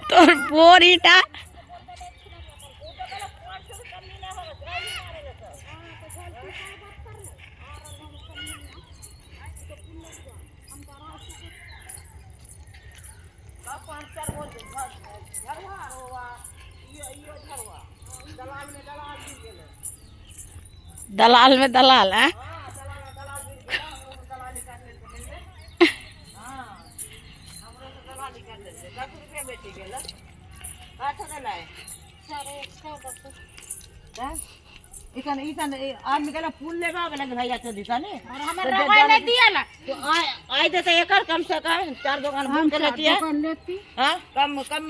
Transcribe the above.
तोर पोरीटा दलाल में दलाल है। आदमी कहला फूल लेगा भाई अच्छा दिशा ने और हमारे रवाई नहीं दिया ना तो आए थे तो एक कम से कम 4 दुकान हम लेती है। हाँ कम कम